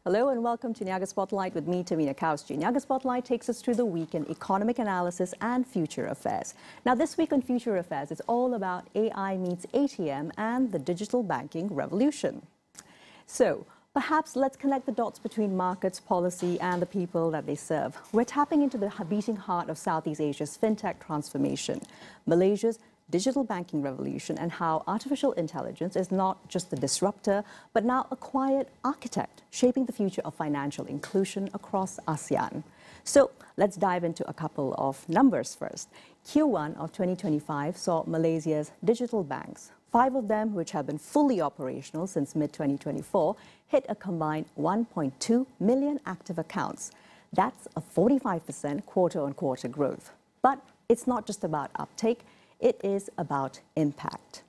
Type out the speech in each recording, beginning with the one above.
Hello and welcome to NIAGA Spotlight with me, Tamina Kausji. NIAGA Spotlight takes us through the week in economic analysis and future affairs. Now this week on Future Affairs, it's all about AI meets ATM and the digital banking revolution. So perhaps let's connect the dots between markets, policy and the people that they serve. We're tapping into the beating heart of Southeast Asia's fintech transformation, Malaysia's digital banking revolution, and how artificial intelligence is not just the disruptor, but now a quiet architect shaping the future of financial inclusion across ASEAN. So let's dive into a couple of numbers first. Q1 of 2025 saw Malaysia's digital banks, 5 of them which have been fully operational since mid-2024, hit a combined 1.2 million active accounts. That's a 45% quarter-on-quarter growth. But it's not just about uptake, it is about impact.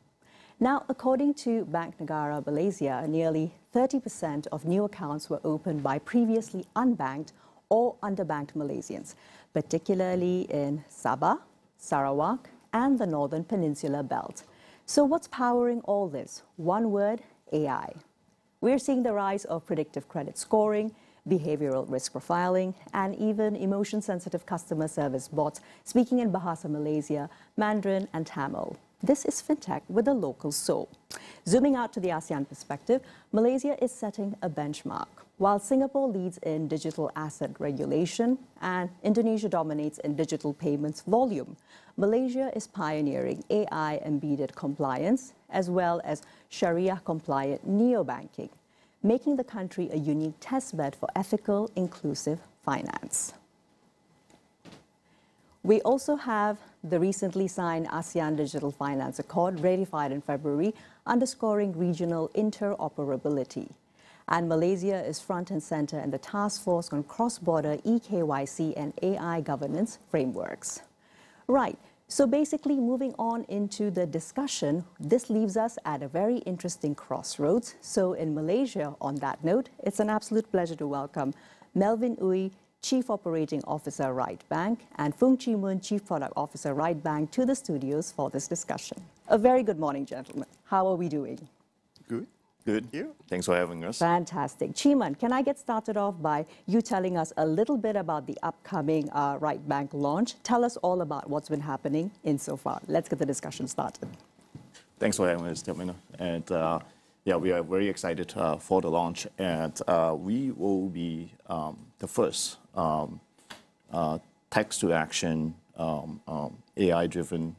Now, according to Bank Negara Malaysia, nearly 30% of new accounts were opened by previously unbanked or underbanked Malaysians, particularly in Sabah, Sarawak, and the Northern Peninsula Belt. So what's powering all this? One word, AI. We're seeing the rise of predictive credit scoring, behavioral risk profiling, and even emotion-sensitive customer service bots speaking in Bahasa Malaysia, Mandarin, and Tamil. This is fintech with a local soul. Zooming out to the ASEAN perspective, Malaysia is setting a benchmark. While Singapore leads in digital asset regulation and Indonesia dominates in digital payments volume, Malaysia is pioneering AI-embedded compliance as well as Sharia-compliant neobanking, making the country a unique testbed for ethical, inclusive finance. We also have the recently signed ASEAN Digital Finance Accord, ratified in February, underscoring regional interoperability. And Malaysia is front and center in the task force on cross-border eKYC and AI governance frameworks. Right. So basically, moving on into the discussion, this leaves us at a very interesting crossroads. So in Malaysia, on that note, it's an absolute pleasure to welcome Melvin Ooi, Chief Operating Officer, Ryt Bank, and Foon, Chief Product Officer, Ryt Bank, to the studios for this discussion. A very good morning, gentlemen. How are we doing? Good. Good. You. Thanks for having us. Fantastic. Chee, can I get started off by you telling us a little bit about the upcoming Ryt Bank launch? Tell us all about what's been happening insofar. Let's get the discussion started. Thanks for having us, Tamina. And yeah, we are very excited for the launch. And we will be the first text-to-action AI-driven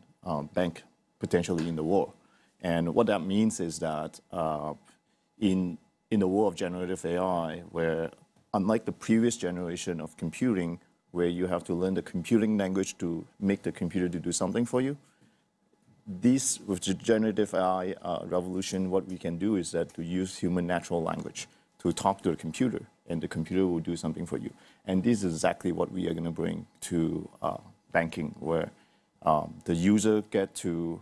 bank potentially in the world. And what that means is that in the world of generative AI, where unlike the previous generation of computing, where you have to learn the computing language to make the computer to do something for you, this, with the generative AI revolution, what we can do is that to use human natural language to talk to the computer, and the computer will do something for you. And this is exactly what we are going to bring to banking, where the user get to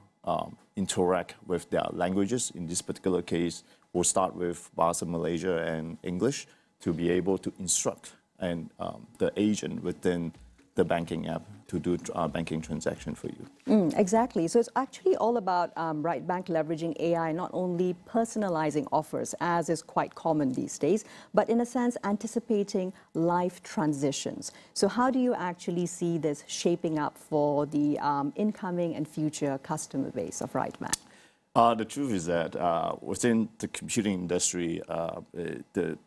interact with their languages. In this particular case, we'll start with Bahasa Malaysia and English to be able to instruct and the agent within the banking app to do banking transaction for you. Exactly. So it's actually all about Ryt Bank leveraging AI, not only personalizing offers, as is quite common these days, but in a sense anticipating life transitions. So how do you actually see this shaping up for the incoming and future customer base of Ryt Bank? The truth is that within the computing industry, the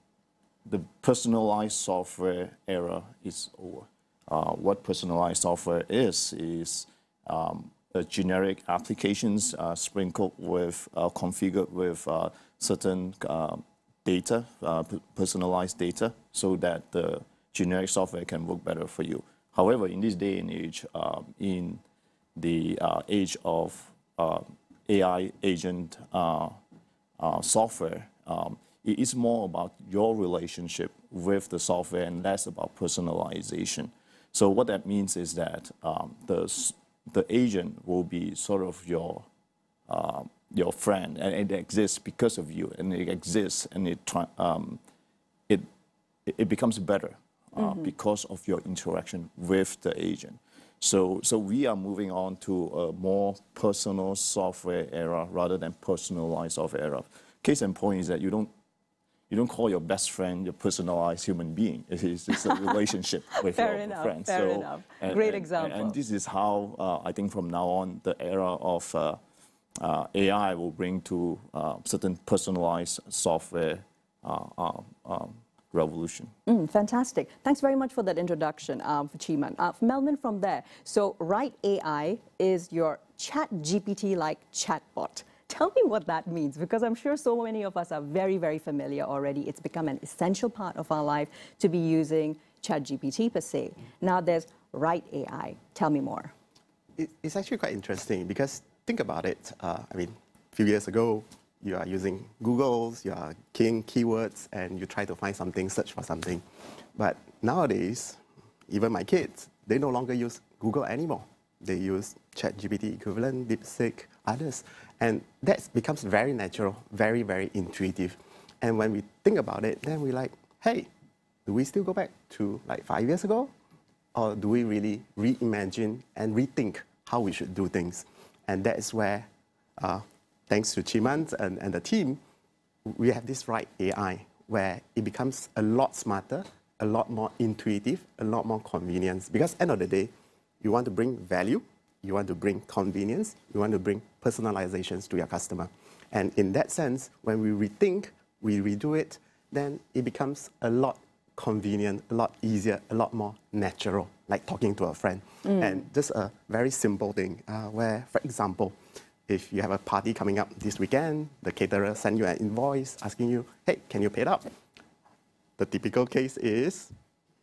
personalized software era is over. What personalized software is generic applications sprinkled with, configured with certain data, personalized data, so that the generic software can work better for you. However, in this day and age, in the age of AI agent software, it is more about your relationship with the software and less about personalization. So what that means is that the agent will be sort of your friend, and it exists because of you, and it exists, and it becomes better because of your interaction with the agent. So we are moving on to a more personal software era rather than personalized software era. Case in point is that you you don't call your best friend your personalized human being. It's just a relationship with Fair your enough, friend. fair enough. Great example. And this is how I think from now on the era of AI will bring to certain personalized software revolution. Fantastic. Thanks very much for that introduction, Chee. Melvin, from there. So Ryt AI is your chat GPT-like chatbot. Tell me what that means, because I'm sure so many of us are very, very familiar already. It's become an essential part of our life to be using ChatGPT per se. Now there's Ryt AI. Tell me more. It's actually quite interesting because think about it. I mean, a few years ago, you are using Google's, you are keying keywords, and you try to find something, search for something. But nowadays, even my kids, they no longer use Google anymore. They use ChatGPT equivalent, DeepSeek, others. And that becomes very natural, very, very intuitive. And when we think about it, then we're like, hey, do we still go back to like 5 years ago? Or do we really reimagine and rethink how we should do things? And that is where, thanks to Chee and the team, we have this Ryt AI, where it becomes a lot smarter, a lot more intuitive, a lot more convenience. Because at the end of the day, you want to bring value, you want to bring convenience, you want to bring personalizations to your customer. And in that sense, when we rethink, we redo it, then it becomes a lot convenient, a lot easier, a lot more natural, like talking to a friend. And just a very simple thing where, for example, if you have a party coming up this weekend, the caterer sends you an invoice asking you, hey, can you pay it up? The typical case is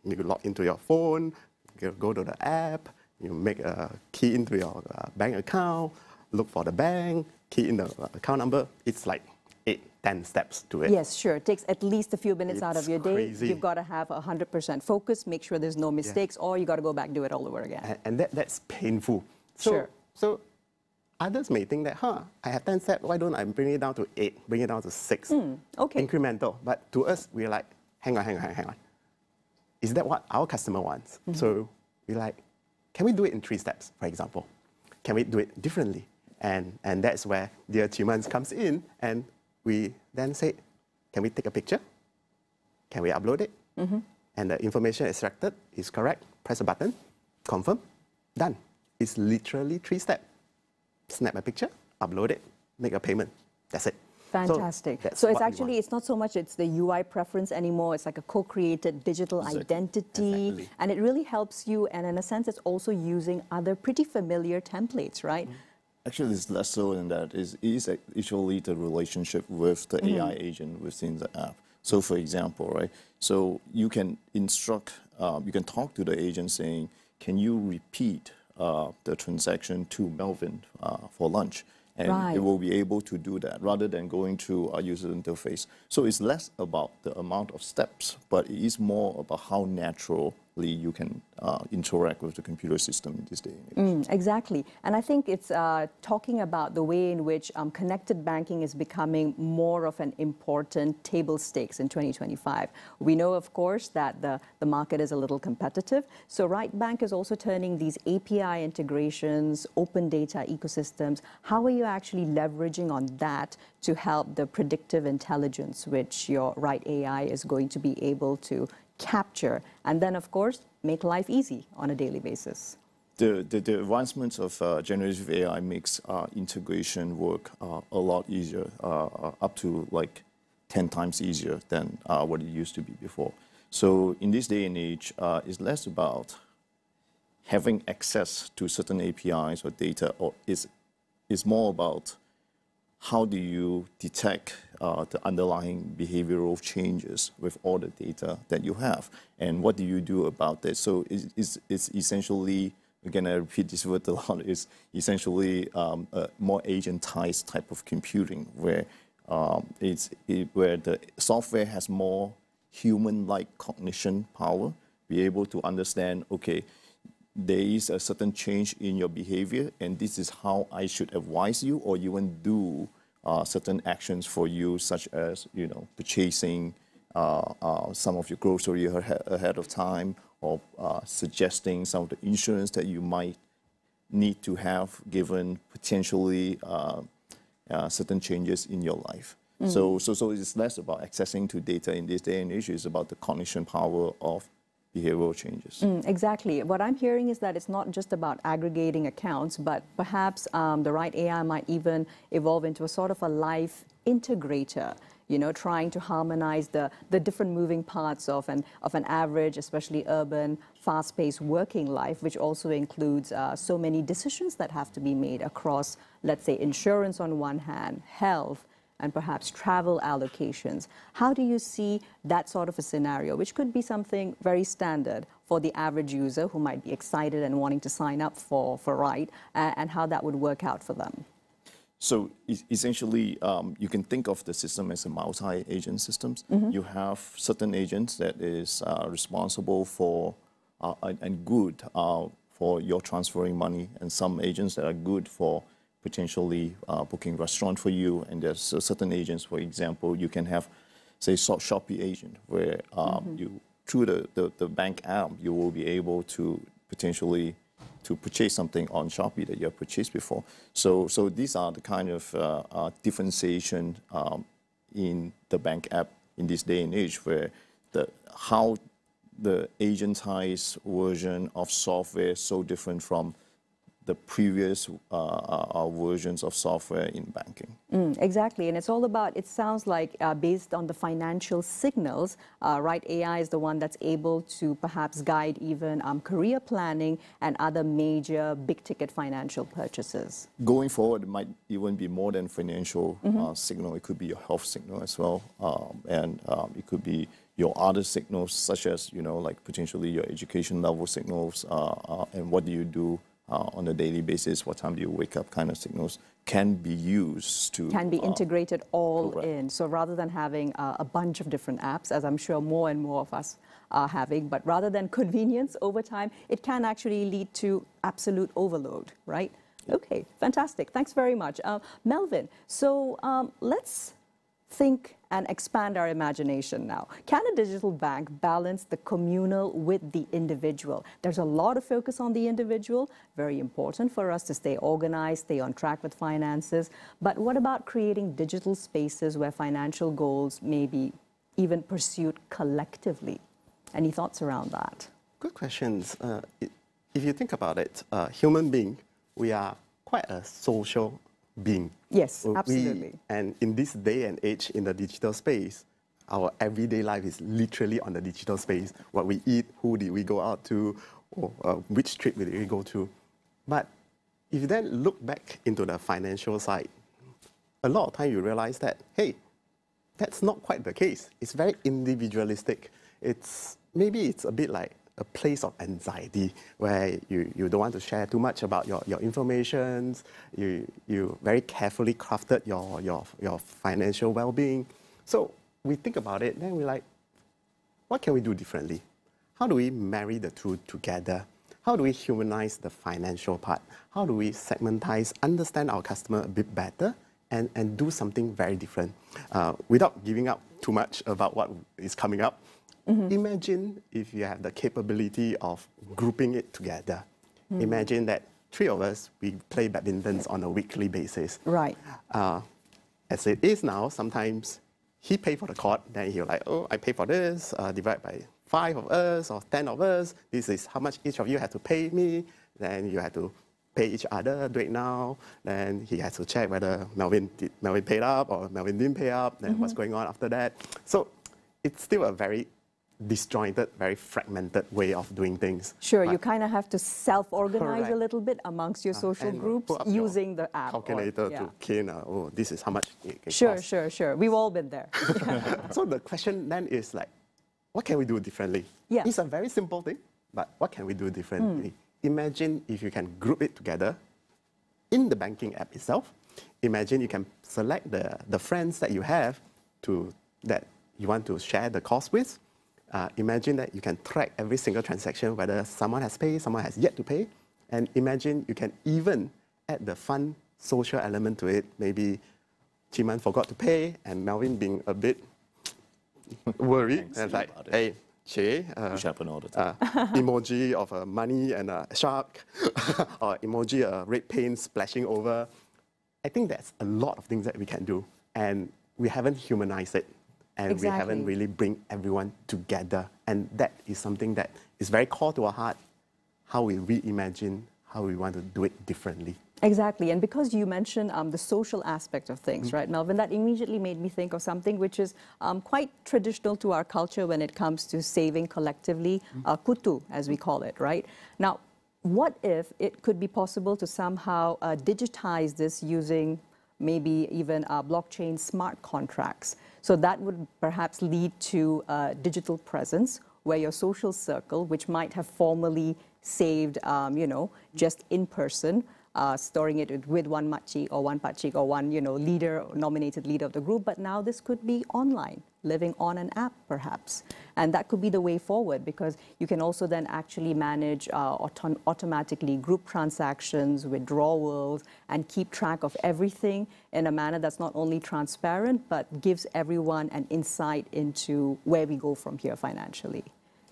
you log into your phone, you go to the app, you make a key into your bank account, look for the bank, key in the account number. It's like 8-10 steps to it. Yes, sure. It takes at least a few minutes out of your day. Crazy. You've got to have 100% focus, make sure there's no mistakes, or you got to go back, do it all over again. And that's painful. Sure. So others may think that, I have 10 steps, why don't I bring it down to 8, bring it down to 6? Okay. Incremental. But to us, we're like, hang on. Is that what our customer wants? So we're like, can we do it in 3 steps, for example? Can we do it differently? And that's where the achievements comes in, and we then say, can we take a picture? Can we upload it? And the information extracted is correct. Press a button, confirm, done. It's literally 3 steps. Snap a picture, upload it, make a payment. That's it. Fantastic. So it's actually, it's not so much it's the UI preference anymore. It's like a co-created digital identity. Exactly. And it really helps you. And in a sense, it's also using other pretty familiar templates, right? Actually, it's less so than that. It is actually the relationship with the AI agent within the app. So for example, right, so you can instruct, you can talk to the agent saying, can you repeat the transaction to Melvin for lunch? And it will be able to do that rather than going through a user interface. So it's less about the amount of steps, but it is more about how naturally you can interact with the computer system in this day and age. Exactly. And I think it's talking about the way in which connected banking is becoming more of an important table stakes in 2025. We know, of course, that the market is a little competitive. So Ryt Bank is also turning these API integrations, open data ecosystems. How are you actually leveraging on that to help the predictive intelligence, which your Ryt AI is going to be able to capture, and then, of course, make life easy on a daily basis? The advancements of generative AI makes integration work a lot easier, up to like 10 times easier than what it used to be before. So in this day and age, it's less about having access to certain APIs or data, or it's more about how do you detect the underlying behavioral changes with all the data that you have, and what do you do about that? So it's essentially, again, I repeat this word a lot, it's essentially a more agentized type of computing where where the software has more human-like cognition power, be able to understand, okay, there is a certain change in your behavior, and this is how I should advise you or even do certain actions for you, such as, you know, purchasing some of your grocery ahead of time, or suggesting some of the insurance that you might need to have given potentially certain changes in your life. So it's less about accessing to data in this day and age. It's about the cognition power of behavioral changes. Exactly. What I'm hearing is that it's not just about aggregating accounts, but perhaps the Ryt AI might even evolve into a sort of a life integrator, you know, trying to harmonize the different moving parts of an average, especially urban, fast-paced working life, which also includes so many decisions that have to be made across, let's say, insurance on one hand, health, and perhaps travel allocations. How do you see that sort of a scenario, which could be something very standard for the average user who might be excited and wanting to sign up for Ryt, and how that would work out for them? So essentially, you can think of the system as a multi-agent systems. You have certain agents that is responsible for and good for your transferring money, and some agents that are good for potentially booking restaurant for you. And there's certain agents, for example, you can have, say, Shopee agent, where you through the bank app, you will be able to potentially to purchase something on Shopee that you have purchased before. So these are the kind of differentiation in the bank app in this day and age, where how the agentized version of software is so different from the previous versions of software in banking. Exactly, and it's all about, it sounds like based on the financial signals, Ryt AI is the one that's able to perhaps guide even career planning and other major big-ticket financial purchases. Going forward, it might even be more than financial signal. It could be your health signal as well, and it could be your other signals, such as, you know, like potentially your education level signals, and what do you do on a daily basis, what time do you wake up, kind of signals can be used to... Can be integrated all correct. in. So rather than having a bunch of different apps, as I'm sure more and more of us are having, but rather than convenience over time, it can actually lead to absolute overload, right? Okay, fantastic. Thanks very much. Melvin, so let's think and expand our imagination now. Can a digital bank balance the communal with the individual? There's a lot of focus on the individual, very important for us to stay organized, stay on track with finances. But what about creating digital spaces where financial goals may be even pursued collectively? Any thoughts around that? Good questions. If you think about it, human being, we are quite a social being. Yes, absolutely. And in this day and age in the digital space, our everyday life is literally on the digital space. What we eat, who did we go out to, or which trip did we go to. But if you then look back into the financial side, a lot of time you realize that, hey, that's not quite the case. It's very individualistic. Maybe it's a bit like a place of anxiety where you don't want to share too much about your information. You very carefully crafted your financial well-being. So we think about it, then we're like, what can we do differently? How do we marry the two together? How do we humanize the financial part? How do we segmentize, understand our customer a bit better, and do something very different? Without giving up too much about what is coming up, imagine if you have the capability of grouping it together. Imagine that three of us, we play badminton on a weekly basis. Right. As it is now, sometimes he pay for the court, then he'll like, oh, I pay for this, divide by 5 of us or 10 of us. This is how much each of you have to pay me. Then you have to pay each other, do it now. Then he has to check whether Melvin paid up or Melvin didn't pay up, then what's going on after that. So it's still a very disjointed, very fragmented way of doing things. Sure, you kind of have to self-organize a little bit amongst your social groups using the app. Calculator to key in, oh, this is how much it costs. Sure. We've all been there. So the question then is like, what can we do differently? Yeah. It's a very simple thing, but what can we do differently? Imagine if you can group it together in the banking app itself. Imagine you can select the friends that you have that you want to share the cost with. Imagine that you can track every single transaction, whether someone has paid, someone has yet to pay. And imagine you can even add the fun social element to it. Maybe Chee forgot to pay, and Melvin being a bit worried. And like, hey, Chee, which happen all the time. Emoji of a money and a shark, or emoji red paint splashing over. I think that's a lot of things that we can do. And we haven't humanized it, and Exactly. we haven't really bring everyone together. And that is something that is very core to our heart, how we reimagine, how we want to do it differently. Exactly, and because you mentioned the social aspect of things, right, Melvin, that immediately made me think of something which is quite traditional to our culture when it comes to saving collectively, kutu, as we call it, right? Now, what if it could be possible to somehow digitize this using maybe even blockchain smart contracts? So that would perhaps lead to a digital presence where your social circle, which might have formerly saved, you know, just in person, storing it with one makcik or one pakcik or one, you know, leader, nominated leader of the group, but now this could be online, living on an app perhaps. And that could be the way forward, because you can also then actually manage automatically group transactions, withdrawals, and keep track of everything in a manner that's not only transparent, but gives everyone an insight into where we go from here financially.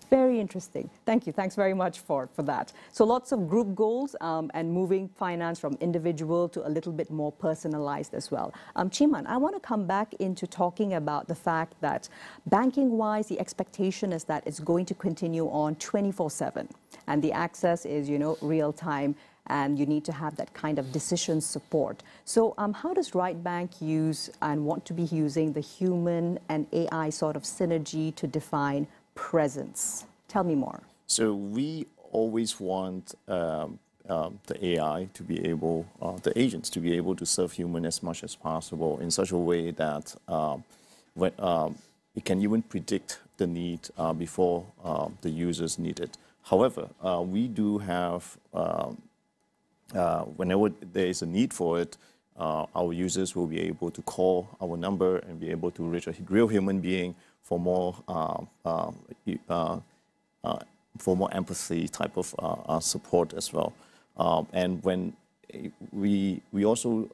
Very interesting. Thank you. Thanks very much for that. So lots of group goals and moving finance from individual to a little bit more personalized as well. Chee, I want to come back into talking about the fact that banking-wise, the expectation is that it's going to continue on 24/7. And the access is, you know, real-time, and you need to have that kind of decision support. So how does Ryt Bank use and want to be using the human and AI sort of synergy to define presence? Tell me more. So we always want the AI to be able, the agents to be able to serve human as much as possible in such a way that when, it can even predict the need before the users need it. However, we do have, whenever there is a need for it, our users will be able to call our number and be able to reach a real human being for more empathy type of support as well. And when we also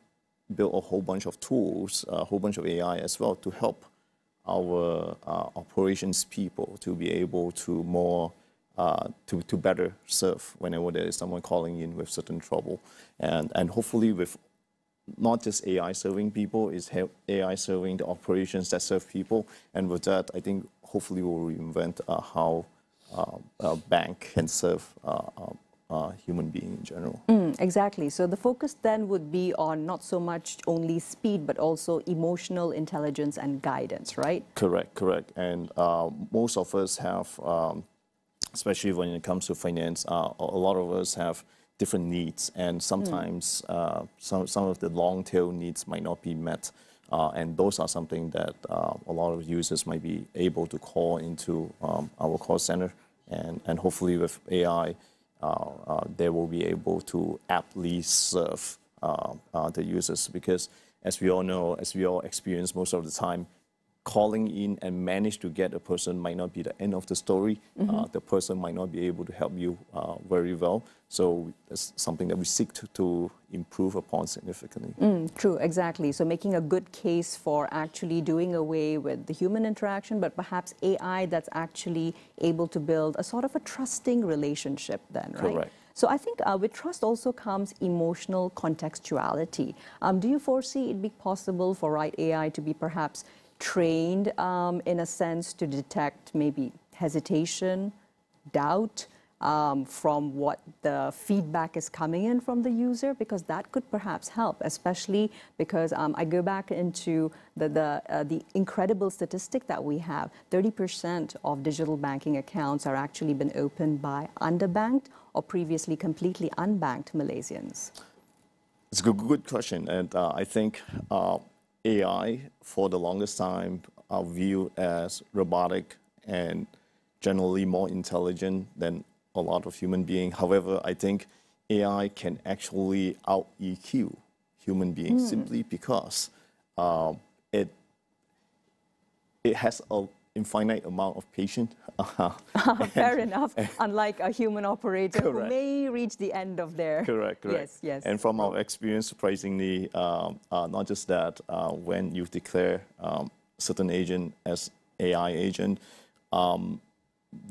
built a whole bunch of tools, a whole bunch of AI as well to help our operations people to be able to more to better serve whenever there is someone calling in with certain trouble, and hopefully with not just AI serving people, is AI serving the operations that serve people. And with that, I think hopefully we'll reinvent how a bank can serve human being in general. Exactly. So the focus then would be on not so much only speed, but also emotional intelligence and guidance, right? Correct, correct. And most of us have, especially when it comes to finance, a lot of us have different needs, and sometimes some of the long tail needs might not be met, and those are something that a lot of users might be able to call into our call center, and hopefully with AI they will be able to aptly serve the users, because as we all know, as we all experience most of the time, calling in and manage to get a person might not be the end of the story. The person might not be able to help you very well. So that's something that we seek to improve upon significantly. True, exactly. So making a good case for actually doing away with the human interaction, but perhaps AI that's actually able to build a sort of a trusting relationship then, right? Correct. So I think with trust also comes emotional contextuality. Do you foresee it be possible for Ryt AI to be perhaps trained in a sense to detect maybe hesitation, doubt from what the feedback is coming in from the user? Because that could perhaps help, especially because I go back into the incredible statistic that we have. 30% of digital banking accounts are actually been opened by underbanked or previously completely unbanked Malaysians. It's a good question, and I think AI, for the longest time, are viewed as robotic and generally more intelligent than a lot of human beings. However, I think AI can actually out-EQ human beings simply because it has an infinite amount of patience. Fair enough. Unlike a human operator who Correct. may reach the end of their... Correct. Yes, yes. And from our experience, surprisingly, not just that, when you declare certain agent as AI agent,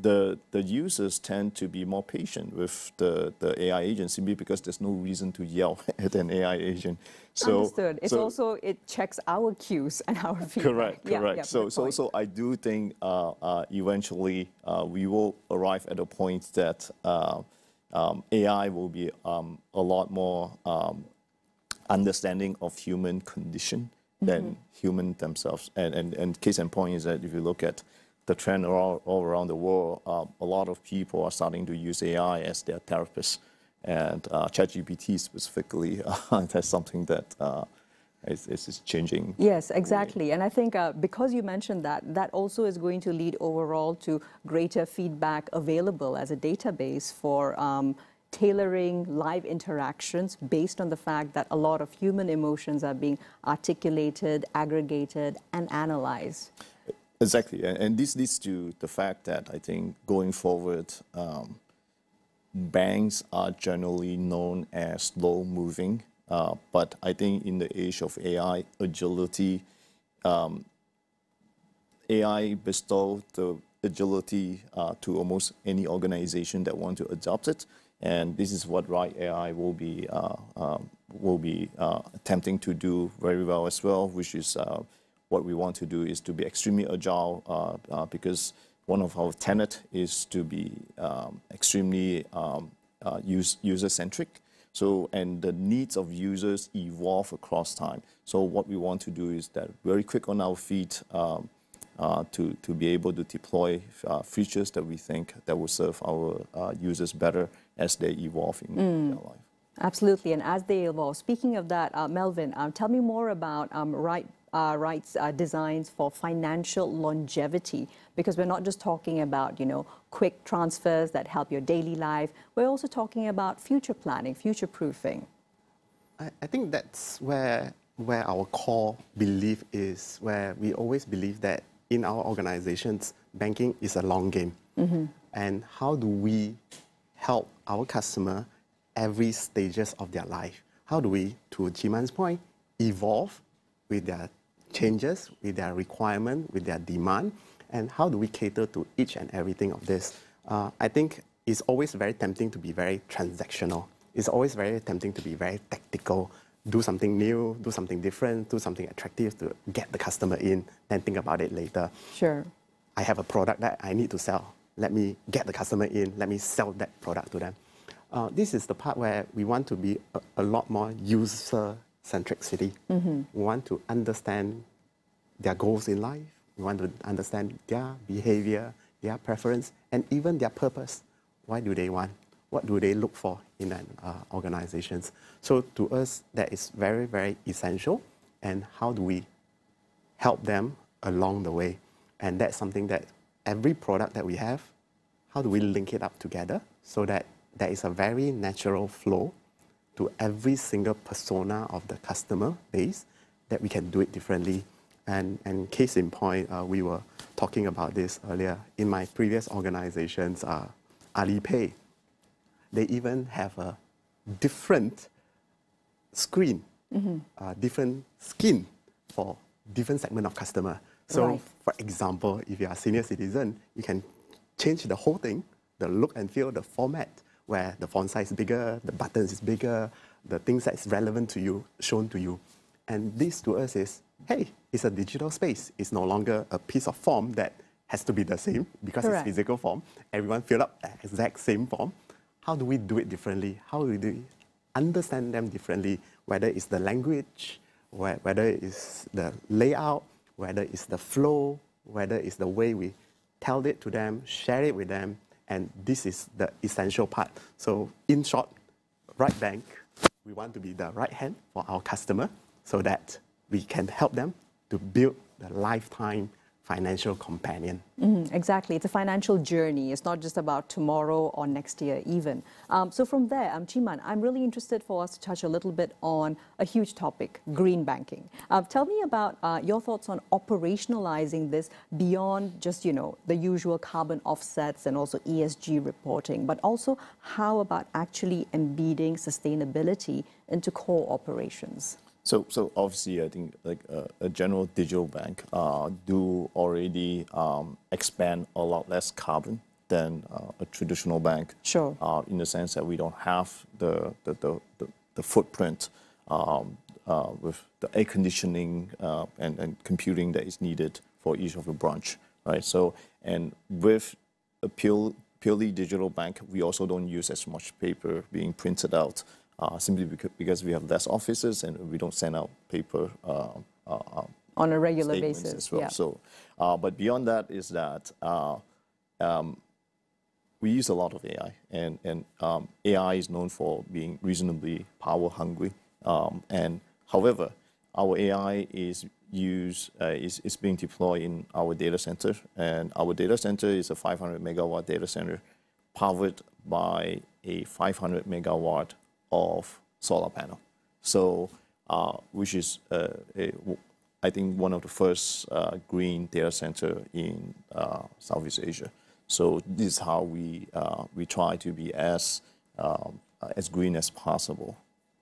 the users tend to be more patient with the AI agent simply because there's no reason to yell at an AI agent. So, Understood. It's also, it checks our cues and our feedback. correct. Yeah, So I do think eventually we will arrive at a point that AI will be a lot more understanding of human condition than human themselves. And case in point is that if you look at the trend all around the world, a lot of people are starting to use AI as their therapist. And ChatGPT specifically, that's something that is changing. Yes, exactly. And I think because you mentioned that, that also is going to lead overall to greater feedback available as a database for tailoring live interactions based on the fact that a lot of human emotions are being articulated, aggregated, and analyzed. Exactly. And this leads to the fact that I think going forward, banks are generally known as slow-moving. But I think in the age of AI, agility, AI bestows the agility to almost any organization that want to adopt it. And this is what Ryt AI will be attempting to do very well as well, which is what we want to do is to be extremely agile because one of our tenets is to be extremely user-centric. So, and the needs of users evolve across time. So what we want to do is that very quick on our feet to be able to deploy features that we think that will serve our users better as they evolve in their life. Absolutely, and as they evolve. Speaking of that, Melvin, tell me more about Ryt's designs for financial longevity, because we're not just talking about, you know, quick transfers that help your daily life. We're also talking about future planning, future proofing. I think that's where our core belief is, where we always believe that in our organizations, banking is a long game. And how do we help our customer every stages of their life? How do we, to Jiman's point, evolve with their changes, with their requirement, with their demand, and how do we cater to each and everything of this? I think it's always very tempting to be very transactional. It's always very tempting to be very tactical, do something new, do something different, do something attractive to get the customer in, then think about it later. Sure. I have a product that I need to sell. Let me get the customer in, let me sell that product to them. This is the part where we want to be a lot more user-centricity. We want to understand their goals in life. We want to understand their behavior, their preference, and even their purpose. Why do they want? What do they look for in an organizations? So to us, that is very, very essential. And how do we help them along the way? And that's something that every product that we have, how do we link it up together so that there is a very natural flow to every single persona of the customer base, that we can do it differently. And case in point, we were talking about this earlier. In my previous organizations, Alipay, they even have a different screen, different skin for different segment of customer. So, for example, if you are a senior citizen, you can change the whole thing, the look and feel, the format, where the font size is bigger, the buttons is bigger, the things that is relevant to you, shown to you. And this to us is, hey, it's a digital space. It's no longer a piece of form that has to be the same because it's physical form. Everyone fill up the exact same form. How do we do it differently? How do we understand them differently? Whether it's the language, whether it's the layout, whether it's the flow, whether it's the way we tell it to them, share it with them, and this is the essential part. So in short, Ryt Bank, we want to be the right hand for our customer so that we can help them to build the lifetime financial companion. Exactly. It's a financial journey. It's not just about tomorrow or next year even. So from there, Cheeman, I'm really interested for us to touch a little bit on a huge topic, green banking. Tell me about your thoughts on operationalizing this beyond just, you know, the usual carbon offsets and also ESG reporting, but also how about actually embedding sustainability into core operations? So obviously, I think like a general digital bank do already expand a lot less carbon than a traditional bank. Sure. In the sense that we don't have the footprint with the air conditioning and computing that is needed for each of the branch, right? So, and with a purely digital bank, we also don't use as much paper being printed out, simply because we have less offices and we don't send out paper on a regular statements basis. as well. Yeah. So, but beyond that is that we use a lot of AI, and AI is known for being reasonably power hungry. And however, our AI is being deployed in our data center, and our data center is a 500 megawatt data center powered by a 500 megawatt of solar panel. So, which is I think one of the first green data center in Southeast Asia. So this is how we try to be as green as possible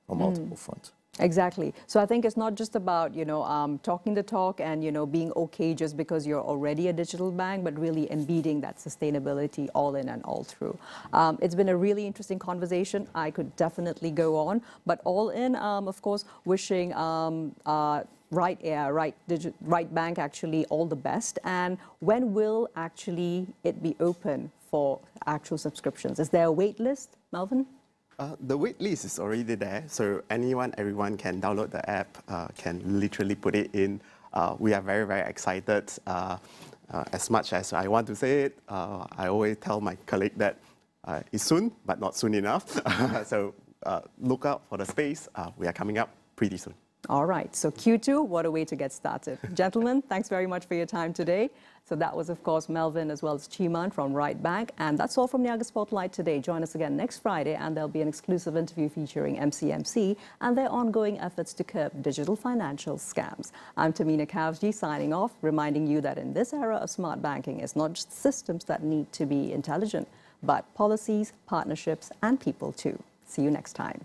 on multiple fronts. Exactly. So I think it's not just about, talking the talk and, being okay just because you're already a digital bank, but really embedding that sustainability all in and all through. It's been a really interesting conversation. I could definitely go on, but all in, of course, wishing Ryt Bank actually all the best. And when will actually it be open for actual subscriptions? Is there a wait list, Melvin? The wait list is already there, so everyone can download the app, can literally put it in. We are very, very excited. As much as I want to say it, I always tell my colleague that it's soon, but not soon enough. So look out for the space. We are coming up pretty soon. All right, so Q2, what a way to get started. Gentlemen, thanks very much for your time today. So that was, of course, Melvin as well as Chee from Ryt Bank. And that's all from NIAGA Spotlight today. Join us again next Friday, and there'll be an exclusive interview featuring MCMC and their ongoing efforts to curb digital financial scams. I'm Tamina Kavji signing off, reminding you that in this era of smart banking, it's not just systems that need to be intelligent, but policies, partnerships, and people too. See you next time.